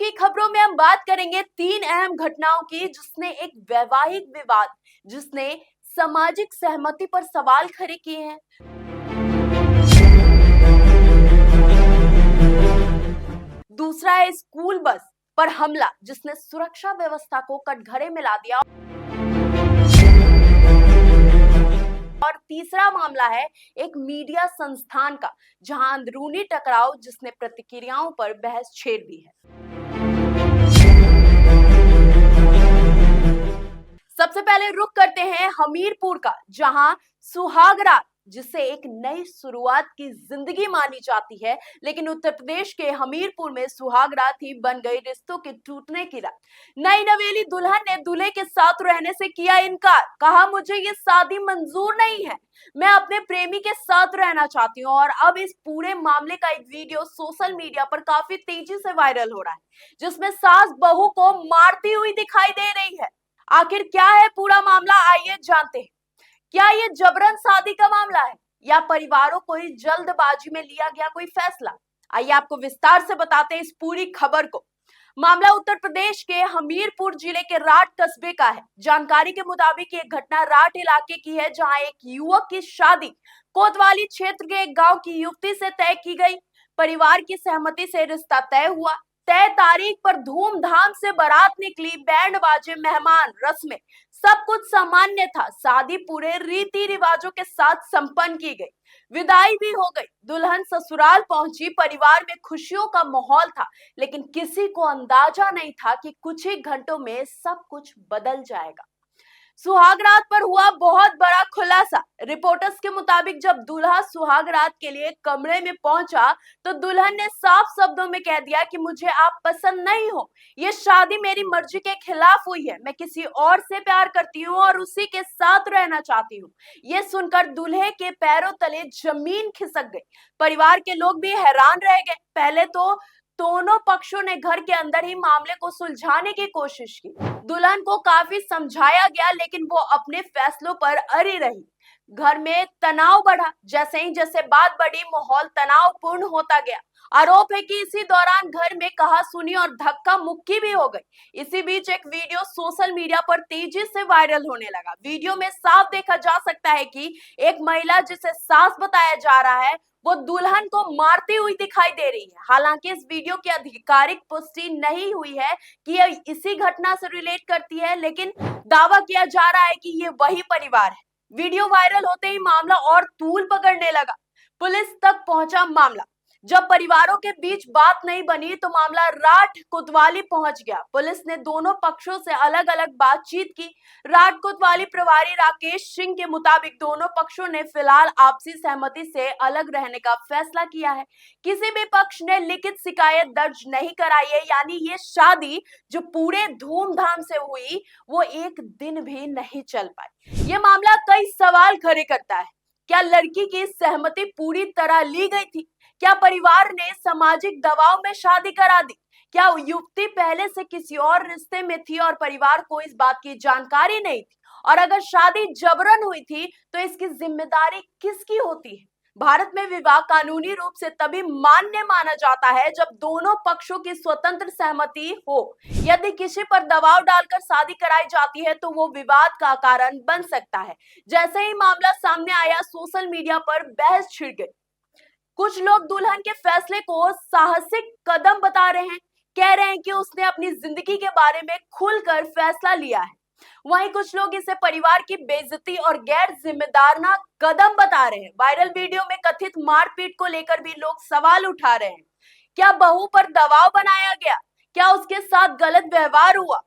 की खबरों में हम बात करेंगे तीन अहम घटनाओं की, जिसने एक वैवाहिक विवाद, जिसने सामाजिक सहमति पर सवाल खड़े किए हैं। दूसरा है स्कूल बस पर हमला, जिसने सुरक्षा व्यवस्था को कटघरे में ला दिया। और तीसरा मामला है एक मीडिया संस्थान का, जहां अंदरूनी टकराव, जिसने प्रतिक्रियाओं पर बहस छेड़ दी है। सबसे पहले रुख करते हैं हमीरपुर का, जहां सुहाग रात, जिसे एक नई शुरुआत की जिंदगी मानी जाती है, लेकिन उत्तर प्रदेश के हमीरपुर में सुहाग रात ही बन गई रिश्तों के टूटने की रात। नई नवेली दुल्हन ने दूल्हे के साथ रहने से किया इनकार, कहा मुझे ये शादी मंजूर नहीं है, मैं अपने प्रेमी के साथ रहना चाहती हूँ। और अब इस पूरे मामले का एक वीडियो सोशल मीडिया पर काफी तेजी से वायरल हो रहा है, जिसमें सास बहू को मारती हुई दिखाई दे रही है। आखिर क्या है पूरा मामला, आइए जानते हैं। क्या ये जबरन शादी का मामला है, या परिवारों को ही जल्दबाजी में लिया गया कोई फैसला? आइए आपको विस्तार से बताते हैं इस पूरी खबर को। मामला उत्तर प्रदेश के हमीरपुर जिले के राट कस्बे का है। जानकारी के मुताबिक ये घटना राट इलाके की है, जहां एक युवक की शादी कोतवाली क्षेत्र के एक गांव की युवती से तय की गई। परिवार की सहमति से रिश्ता तय हुआ। तय तारीख पर धूमधाम से बारात निकली, बैंड बाजे, मेहमान, रस्में, सब कुछ सामान्य था। शादी पूरे रीति रिवाजों के साथ संपन्न की गई। विदाई भी हो गई, दुल्हन ससुराल पहुंची। परिवार में खुशियों का माहौल था, लेकिन किसी को अंदाजा नहीं था कि कुछ ही घंटों में सब कुछ बदल जाएगा। सुहाग रात पर हुआ बहुत बड़ा खुलासा। रिपोर्टर्स के मुताबिक जब दूल्हा सुहाग रात के लिए कमरे में पहुंचा, तो दुल्हन ने साफ शब्दों में कह दिया कि मुझे आप पसंद नहीं हो, ये शादी मेरी मर्जी के खिलाफ हुई है, मैं किसी और से प्यार करती हूँ और उसी के साथ रहना चाहती हूँ। ये सुनकर दूल्हे के पैरों तले जमीन खिसक गई। परिवार के लोग भी हैरान रह गए। पहले तो दोनों पक्षों ने घर के अंदर ही मामले को सुलझाने की कोशिश की। दुल्हन को काफी समझाया गया, लेकिन वो अपने फैसलों पर अड़ी रही। घर में तनाव बढ़ा। जैसे बात बढ़ी, माहौल तनावपूर्ण होता गया। आरोप है कि इसी दौरान घर में कहासुनी और धक्का मुक्की भी हो गई। इसी बीच एक वीडियो सोशल मीडिया पर तेजी से वायरल होने लगा। वीडियो में साफ देखा जा सकता है कि एक महिला, जिसे सास बताया जा रहा है, वो दुल्हन को मारती हुई दिखाई दे रही है। हालांकि इस वीडियो की आधिकारिक पुष्टि नहीं हुई है कि यह इसी घटना से रिलेट करती है, लेकिन दावा किया जा रहा है कि ये वही परिवार है। वीडियो वायरल होते ही मामला और तूल पकड़ने लगा। पुलिस तक पहुंचा मामला। जब परिवारों के बीच बात नहीं बनी, तो मामला राट कोतवाली पहुंच गया। पुलिस ने दोनों पक्षों से अलग अलग बातचीत की। राट कोतवाली प्रभारी राकेश सिंह के मुताबिक दोनों पक्षों ने फिलहाल आपसी सहमति से अलग रहने का फैसला किया है। किसी भी पक्ष ने लिखित शिकायत दर्ज नहीं कराई है, यानी ये शादी जो पूरे धूमधाम से हुई, वो एक दिन भी नहीं चल पाई। ये मामला कई सवाल खड़े करता है। क्या लड़की की सहमति पूरी तरह ली गई थी? क्या परिवार ने सामाजिक दबाव में शादी करा दी? क्या युवती पहले से किसी और रिश्ते में थी और परिवार को इस बात की जानकारी नहीं थी? और अगर शादी जबरन हुई थी, तो इसकी जिम्मेदारी किसकी होती है? भारत में विवाह कानूनी रूप से तभी मान्य माना जाता है जब दोनों पक्षों की स्वतंत्र सहमति हो। यदि किसी पर दबाव डालकर शादी कराई जाती है, तो वो विवाद का कारण बन सकता है। जैसे ही मामला सामने आया, सोशल मीडिया पर बहस छिड़ गई। कुछ लोग दुल्हन के फैसले को साहसिक कदम बता रहे हैं, कह रहे हैं कि उसने अपनी जिंदगी के बारे में खुलकर फैसला लिया है। वहीं कुछ लोग इसे परिवार की बेइज्जती और गैर जिम्मेदाराना कदम बता रहे हैं। वायरल वीडियो में कथित मारपीट को लेकर भी लोग सवाल उठा रहे हैं। क्या बहू पर दबाव बनाया गया? क्या उसके साथ गलत व्यवहार हुआ?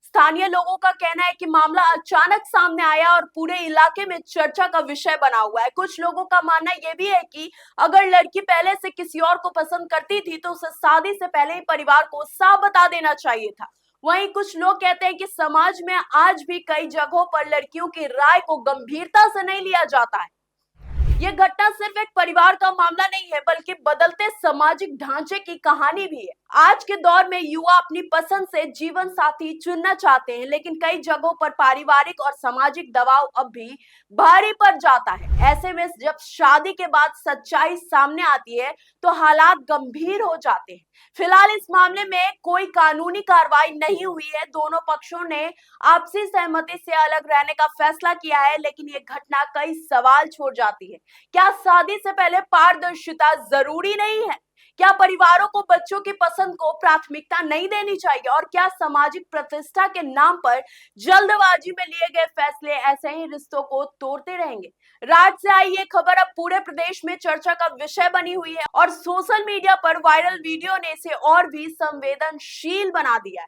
स्थानीय लोगों का कहना है कि मामला अचानक सामने आया और पूरे इलाके में चर्चा का विषय बना हुआ है। कुछ लोगों का मानना यह भी है कि अगर लड़की पहले से किसी और को पसंद करती थी, तो उसे शादी से पहले ही परिवार को साफ बता देना चाहिए था। वहीं कुछ लोग कहते हैं कि समाज में आज भी कई जगहों पर लड़कियों की राय को गंभीरता से नहीं लिया जाता है। ये घटना सिर्फ एक परिवार का मामला नहीं है, बल्कि बदलते सामाजिक ढांचे की कहानी भी है। आज के दौर में युवा अपनी पसंद से जीवन साथी चुनना चाहते हैं, लेकिन कई जगहों पर पारिवारिक और सामाजिक दबाव अब भी भारी पड़ जाता है। ऐसे में जब शादी के बाद सच्चाई सामने आती है, तो हालात गंभीर हो जाते हैं। फिलहाल इस मामले में कोई कानूनी कार्रवाई नहीं हुई है। दोनों पक्षों ने आपसी सहमति से अलग रहने का फैसला किया है, लेकिन ये घटना कई सवाल छोड़ जाती है। क्या शादी से पहले पारदर्शिता जरूरी नहीं है? क्या परिवारों को बच्चों की पसंद को प्राथमिकता नहीं देनी चाहिए? और क्या सामाजिक प्रतिष्ठा के नाम पर जल्दबाजी में लिए गए फैसले ऐसे ही रिश्तों को तोड़ते रहेंगे? राज्य से आई ये खबर अब पूरे प्रदेश में चर्चा का विषय बनी हुई है और सोशल मीडिया पर वायरल वीडियो ने इसे और भी संवेदनशील बना दिया है।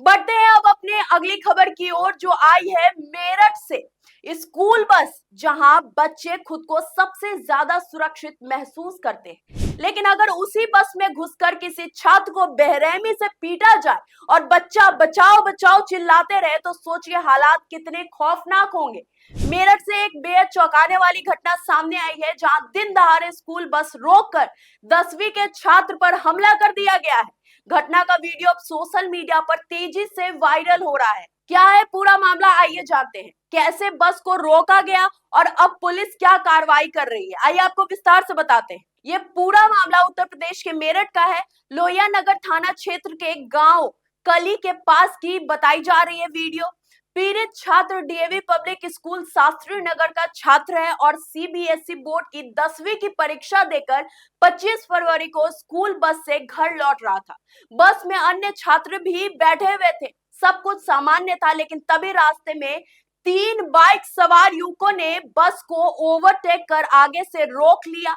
बढ़ते हैं अब अपने अगली खबर की ओर, जो आई है मेरठ से। स्कूल बस जहां बच्चे खुद को सबसे ज्यादा सुरक्षित महसूस करते हैं, लेकिन अगर उसी बस में घुसकर किसी छात्र को बेरहमी से पीटा जाए और बच्चा बचाओ बचाओ चिल्लाते रहे, तो सोचिए हालात कितने खौफनाक होंगे। मेरठ से एक बेहद चौंकाने वाली घटना सामने आई है, जहां दिन दहाड़े स्कूल बस रोककर 10वीं के छात्र पर हमला कर दिया गया है। घटना का वीडियो अब सोशल मीडिया पर तेजी से वायरल हो रहा है। क्या है पूरा मामला, आइए जानते हैं। कैसे बस को रोका गया और अब पुलिस क्या कार्रवाई कर रही है, आइए आपको विस्तार से बताते हैं। ये पूरा मामला उत्तर प्रदेश के मेरठ का है। लोहिया नगर थाना क्षेत्र के गांव कली के पास की बताई जा रही है वीडियो। पीड़ित छात्र DAV public school Shastri Nagar का छात्र है और सीबीएसई बोर्ड की 10वीं की परीक्षा देकर 25 फरवरी को स्कूल बस से घर लौट रहा था। बस में अन्य छात्र भी बैठे हुए थे। सब कुछ सामान्य था, लेकिन तभी रास्ते में 3 बाइक सवार युवकों ने बस को ओवरटेक कर आगे से रोक लिया।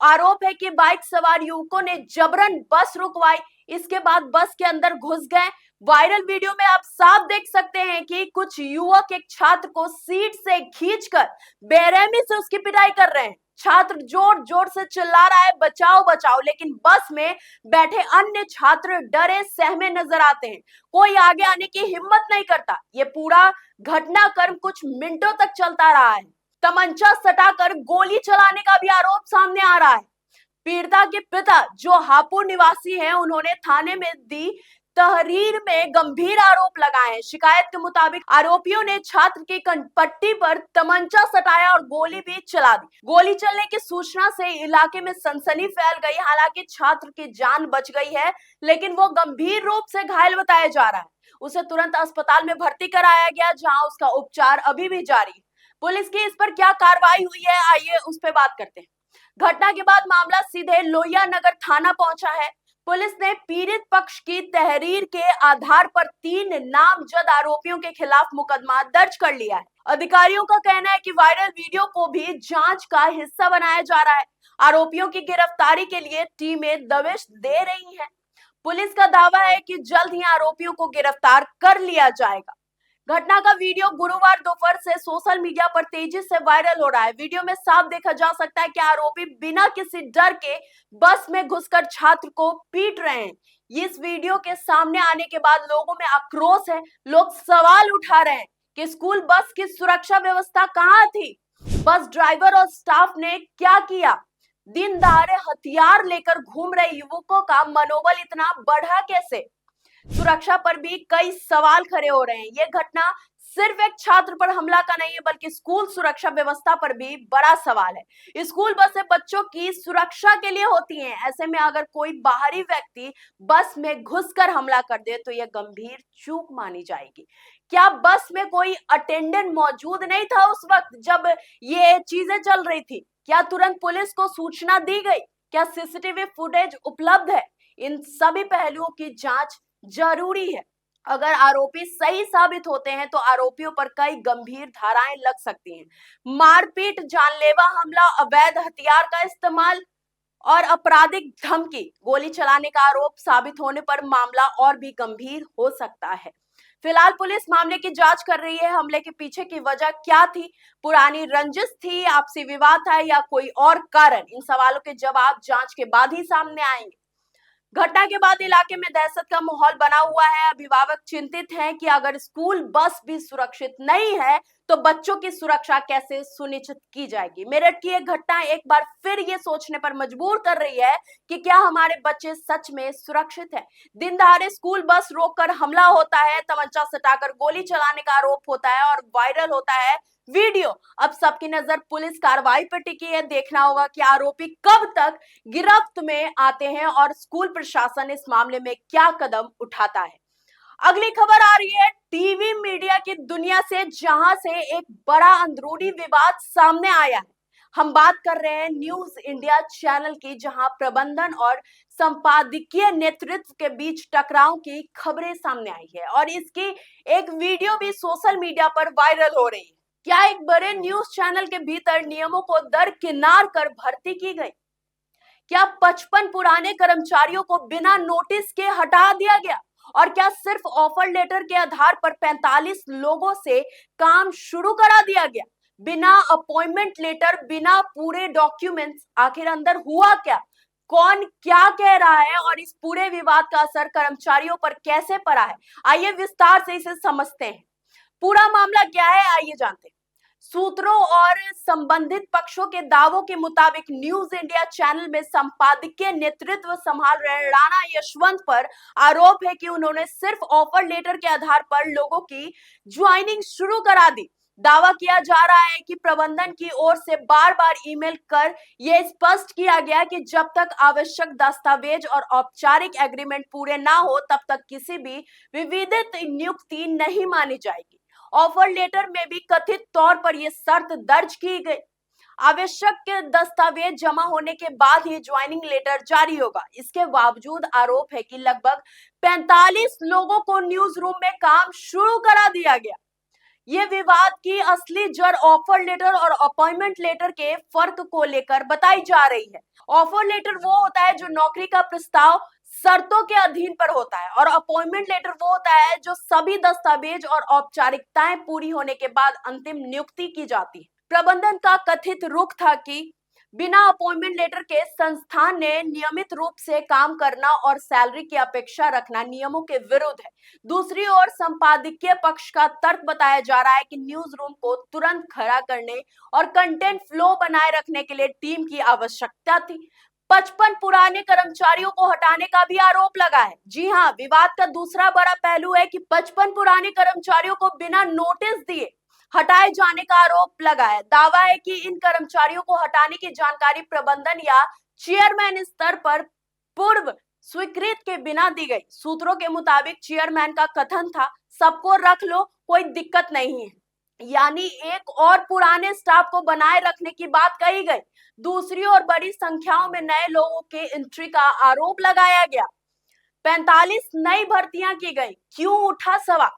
आरोप है कि बाइक सवार युवकों ने जबरन बस रुकवाई, इसके बाद बस के अंदर घुस गए। वायरल वीडियो में आप साफ देख सकते हैं कि कुछ युवक एक छात्र को सीट से खींचकर बेरहमी से उसकी पिटाई कर रहे हैं। छात्र जोर जोर से चिल्ला रहा है बचाओ बचाओ, लेकिन बस में बैठे अन्य छात्र डरे सहमे नजर आते हैं। कोई आगे आने की हिम्मत नहीं करता। ये पूरा घटनाक्रम कुछ मिनटों तक चलता रहा है। तमंचा सटाकर गोली चलाने का भी आरोप सामने आ रहा है। पीड़िता के पिता, जो हापुड़ निवासी हैं, उन्होंने थाने में दी तहरीर में गंभीर आरोप लगाए हैं। शिकायत के मुताबिक आरोपियों ने छात्र की कनपट्टी पर तमंचा सटाया और गोली भी चला दी। गोली चलने की सूचना से इलाके में सनसनी फैल गई। हालांकि छात्र की जान बच गई है, लेकिन वो गंभीर रूप से घायल बताया जा रहा है। उसे तुरंत अस्पताल में भर्ती कराया गया, जहां उसका उपचार अभी भी जारी है। पुलिस की इस पर क्या कार्रवाई हुई है, आइए उस पर बात करते हैं। घटना के बाद मामला सीधे लोहिया नगर थाना पहुंचा है। पुलिस ने पीड़ित पक्ष की तहरीर के आधार पर 3 नामजद आरोपियों के खिलाफ मुकदमा दर्ज कर लिया है। अधिकारियों का कहना है कि वायरल वीडियो को भी जांच का हिस्सा बनाया जा रहा है। आरोपियों की गिरफ्तारी के लिए टीमें दबिश दे रही हैं। पुलिस का दावा है कि जल्द ही आरोपियों को गिरफ्तार कर लिया जाएगा। घटना का वीडियो गुरुवार दोपहर से सोशल मीडिया पर तेजी से वायरल हो रहा है। वीडियो में साफ देखा जा सकता है कि आरोपी बिना किसी डर के बस में घुसकर छात्र को पीट रहे हैं। इस वीडियो के सामने आने के बाद लोगों में आक्रोश है। लोग सवाल उठा रहे हैं कि स्कूल बस की सुरक्षा व्यवस्था कहां थी? बस ड्राइवर और स्टाफ ने क्या किया? दिन दहाड़े हथियार लेकर घूम रहे युवकों का मनोबल इतना बढ़ा कैसे? सुरक्षा पर भी कई सवाल खड़े हो रहे हैं। यह घटना सिर्फ एक छात्र पर हमला का नहीं है, बल्कि स्कूल सुरक्षा व्यवस्था पर भी बड़ा सवाल है। स्कूल बसें बच्चों की सुरक्षा के लिए होती हैं। ऐसे में अगर कोई बाहरी व्यक्ति बस में घुसकर हमला कर दे, तो यह गंभीर चूक मानी जाएगी। क्या बस में कोई अटेंडेंट मौजूद नहीं था उस वक्त जब ये चीजें चल रही थी? क्या तुरंत पुलिस को सूचना दी गई? क्या सीसीटीवी फुटेज उपलब्ध है? इन सभी पहलुओं की जांच जरूरी है। अगर आरोपी सही साबित होते हैं, तो आरोपियों पर कई गंभीर धाराएं लग सकती हैं। मारपीट, जानलेवा हमला, अवैध हथियार का इस्तेमाल और आपराधिक धमकी। गोली चलाने का आरोप साबित होने पर मामला और भी गंभीर हो सकता है। फिलहाल पुलिस मामले की जांच कर रही है। हमले के पीछे की वजह क्या थी? पुरानी रंजिश थी, आपसी विवाद था, या कोई और कारण? इन सवालों के जवाब जांच के बाद ही सामने आएंगे। घटना के बाद इलाके में दहशत का माहौल बना हुआ है। अभिभावक चिंतित हैं कि अगर स्कूल बस भी सुरक्षित नहीं है, तो बच्चों की सुरक्षा कैसे सुनिश्चित की जाएगी। मेरठ की एक घटना एक बार फिर ये सोचने पर मजबूर कर रही है कि क्या हमारे बच्चे सच में सुरक्षित हैं। दिन दहाड़े स्कूल बस रोककर हमला होता है, तमंचा सटाकर गोली चलाने का आरोप होता है और वायरल होता है वीडियो। अब सबकी नजर पुलिस कार्रवाई पर टिकी है। देखना होगा कि आरोपी कब तक गिरफ्त में आते हैं और स्कूल प्रशासन इस मामले में क्या कदम उठाता है। अगली खबर आ रही है टीवी मीडिया की दुनिया से, जहां से एक बड़ा अंदरूनी विवाद सामने आया है। हम बात कर रहे हैं न्यूज इंडिया चैनल की, जहां प्रबंधन और संपादकीय नेतृत्व के बीच टकराव की खबरें सामने आई है और इसकी एक वीडियो भी सोशल मीडिया पर वायरल हो रही है। क्या एक बड़े न्यूज चैनल के भीतर नियमों को दरकिनार कर भर्ती की गई? क्या 55 पुराने कर्मचारियों को बिना नोटिस के हटा दिया गया? और क्या सिर्फ ऑफर लेटर के आधार पर 45 लोगों से काम शुरू करा दिया गया, बिना अपॉइंटमेंट लेटर, बिना पूरे डॉक्यूमेंट्स? आखिर अंदर हुआ क्या, कौन क्या कह रहा है और इस पूरे विवाद का असर कर्मचारियों पर कैसे पड़ा है? आइए विस्तार से इसे समझते हैं। पूरा मामला क्या है, आइए जानते हैं। सूत्रों और संबंधित पक्षों के दावों के मुताबिक न्यूज इंडिया चैनल में संपादकीय नेतृत्व संभाल रहे राणा यशवंत पर आरोप है कि उन्होंने सिर्फ ऑफर लेटर के आधार पर लोगों की ज्वाइनिंग शुरू करा दी। दावा किया जा रहा है कि प्रबंधन की ओर से बार बार ईमेल कर यह स्पष्ट किया गया कि जब तक आवश्यक दस्तावेज और औपचारिक एग्रीमेंट पूरे ना हो तब तक किसी भी विविधित नियुक्ति नहीं मानी जाएगी। ऑफर लेटर में भी कथित तौर पर यह शर्त दर्ज की गई, आवश्यक दस्तावेज जमा होने के बाद ही ज्वाइनिंग लेटर जारी होगा। इसके बावजूद आरोप है कि लगभग 45 लोगों को न्यूज रूम में काम शुरू करा दिया गया। ये विवाद की असली जड़ ऑफर लेटर और अपॉइंटमेंट लेटर के फर्क को लेकर बताई जा रही है। ऑफर लेटर वो होता है जो नौकरी का प्रस्ताव शर्तों के अधीन पर होता है और अपॉइंटमेंट लेटर वो होता है जो सभी दस्तावेज और औपचारिकताएं पूरी होने के बाद अंतिम नियुक्ति की जाती है। प्रबंधन का कथित रुख था कि बिना अपॉइंटमेंट लेटर के संस्थान ने नियमित रूप से काम करना और सैलरी की अपेक्षा रखना नियमों के विरुद्ध है। दूसरी ओर संपादकीय पक्ष का तर्क बताया जा रहा है कि न्यूज रूम को तुरंत खड़ा करने और कंटेंट फ्लो बनाए रखने के लिए टीम की आवश्यकता थी। 55 पुराने कर्मचारियों को हटाने का भी आरोप लगा है। जी हाँ, विवाद का दूसरा बड़ा पहलू है कि 55 पुराने कर्मचारियों को बिना नोटिस दिए हटाए जाने का आरोप लगा है। दावा है कि इन कर्मचारियों को हटाने की जानकारी प्रबंधन या चेयरमैन स्तर पर पूर्व स्वीकृत के बिना दी गई। सूत्रों के मुताबिक चेयरमैन का कथन था, सबको रख लो, कोई दिक्कत नहीं है, यानी एक और पुराने स्टाफ को बनाए रखने की बात कही गई। दूसरी ओर बड़ी संख्याओं में नए लोगों के एंट्री का आरोप लगाया गया। 45 नई भर्तियां की गई। क्यों, उठा सवाल।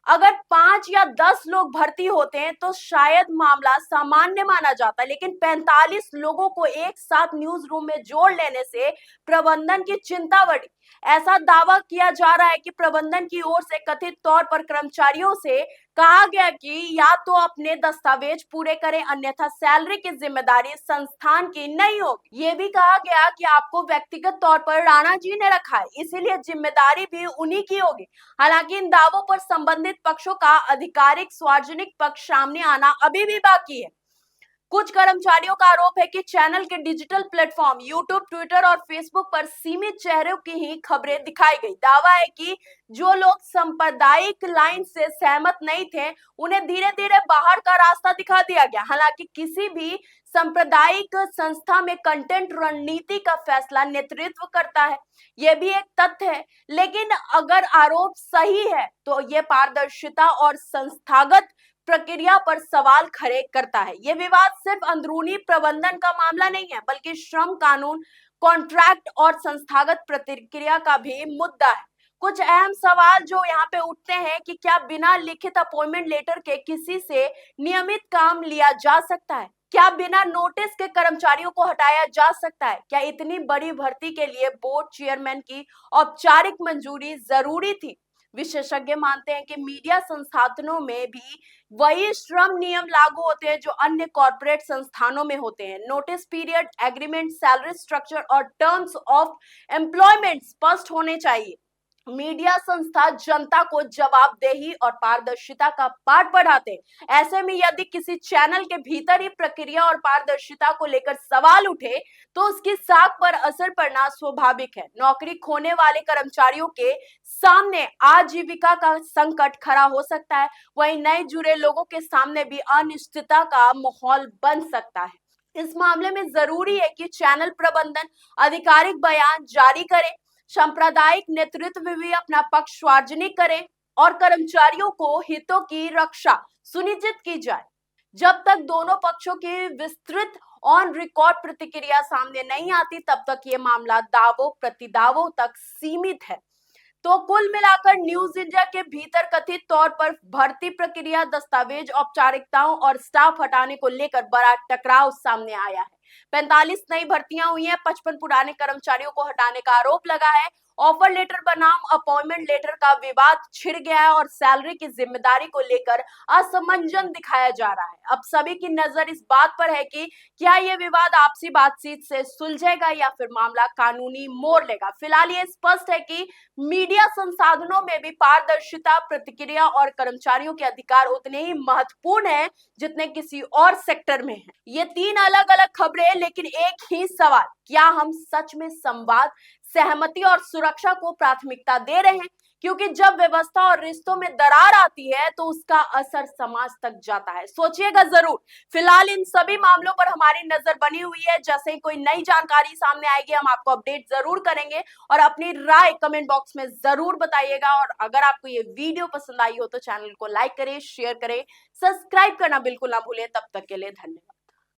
अगर 5 या 10 लोग भर्ती होते हैं तो शायद मामला सामान्य माना जाता, लेकिन 45 लोगों को एक साथ न्यूज रूम में जोड़ लेने से प्रबंधन की चिंता बढ़ी। ऐसा दावा किया जा रहा है कि प्रबंधन की ओर से कथित तौर पर कर्मचारियों से कहा गया कि या तो अपने दस्तावेज पूरे करें, अन्यथा सैलरी की जिम्मेदारी संस्थान की नहीं होगी। ये भी कहा गया कि आपको व्यक्तिगत तौर पर राणा जी ने रखा है, इसीलिए जिम्मेदारी भी उन्हीं की होगी। हालांकि इन दावों पर संबंधित पक्षों का आधिकारिक सार्वजनिक पक्ष सामने आना अभी भी बाकी है। कुछ कर्मचारियों का आरोप है कि चैनल के डिजिटल प्लेटफॉर्म यूट्यूब, ट्विटर और फेसबुक पर सीमित चेहरों की ही खबरें दिखाई गई। दावा है कि जो लोग सांप्रदायिक लाइन से सहमत नहीं थे उन्हें धीरे धीरे बाहर का रास्ता दिखा दिया गया। हालांकि किसी भी सांप्रदायिक संस्था में कंटेंट रणनीति का फैसला नेतृत्व करता है, यह भी एक तथ्य है। लेकिन अगर आरोप सही है तो यह पारदर्शिता और संस्थागत प्रक्रिया पर सवाल खड़े करता है। यह विवाद सिर्फ अंदरूनी प्रबंधन का मामला नहीं है, बल्कि श्रम कानून, कॉन्ट्रैक्ट और संस्थागत प्रक्रिया का भी मुद्दा है। कुछ अहम सवाल जो यहाँ पे उठते हैं कि क्या बिना लिखित अपॉइंटमेंट लेटर के किसी से नियमित काम लिया जा सकता है? क्या बिना नोटिस के कर्मचारियों को हटाया जा सकता है? क्या इतनी बड़ी भर्ती के लिए बोर्ड चेयरमैन की औपचारिक मंजूरी जरूरी थी? विशेषज्ञ मानते हैं कि मीडिया संसाधनों में भी वही श्रम नियम लागू होते हैं जो अन्य कॉर्पोरेट संस्थानों में होते हैं। Notice period, agreement, salary structure और टर्म्स ऑफ एम्प्लॉयमेंट स्पष्ट होने चाहिए। मीडिया संस्था जनता को जवाबदेही और पारदर्शिता का पाठ पढ़ाते हैं। ऐसे में यदि किसी चैनल के भीतर ही प्रक्रिया और पारदर्शिता को लेकर सवाल उठे तो उसकी साख पर असर पड़ना स्वाभाविक है। नौकरी खोने वाले कर्मचारियों के सामने आजीविका का संकट खड़ा हो सकता है, वहीं नए जुड़े लोगों के सामने भी अनिश्चितता का माहौल बन सकता है। इस मामले में जरूरी है कि चैनल प्रबंधन आधिकारिक बयान जारी करे, सांप्रदायिक नेतृत्व भी अपना पक्ष सार्वजनिक करे और कर्मचारियों को हितों की रक्षा सुनिश्चित की जाए। जब तक दोनों पक्षों की विस्तृत ऑन रिकॉर्ड प्रतिक्रिया सामने नहीं आती तब तक ये मामला दावों प्रतिदावों तक सीमित है। तो कुल मिलाकर न्यूज इंडिया के भीतर कथित तौर पर भर्ती प्रक्रिया, दस्तावेज, औपचारिकताओं और स्टाफ हटाने को लेकर बड़ा टकराव सामने आया है। 45 नई भर्तियां हुई हैं, 55 पुराने कर्मचारियों को हटाने का आरोप लगा है। ऑफर लेटर बनाम अपॉइंटमेंट लेटर का विवाद छिड़ गया है और सैलरी की जिम्मेदारी को लेकर असमंजस दिखाया जा रहा है। अब सभी की नजर इस बात पर है कि क्या यह विवाद आपसी बातचीत से सुलझेगा या फिर मामला कानूनी मोड़ लेगा। फिलहाल ये स्पष्ट है कि मीडिया संसाधनों में भी पारदर्शिता, प्रतिक्रिया और कर्मचारियों के अधिकार उतने ही महत्वपूर्ण हैं जितने किसी और सेक्टर में है। ये तीन अलग अलग खबरें, लेकिन एक ही सवाल, क्या हम सच में संवाद, सहमति और सुरक्षा को प्राथमिकता दे रहे हैं? क्योंकि जब व्यवस्था और रिश्तों में दरार आती है तो उसका असर समाज तक जाता है। सोचिएगा जरूर। फिलहाल इन सभी मामलों पर हमारी नजर बनी हुई है। जैसे ही कोई नई जानकारी सामने आएगी हम आपको अपडेट जरूर करेंगे और अपनी राय कमेंट बॉक्स में जरूर बताइएगा। और अगर आपको ये वीडियो पसंद आई हो तो चैनल को लाइक करें, शेयर करें, सब्सक्राइब करना बिल्कुल ना भूलें। तब तक के लिए धन्यवाद।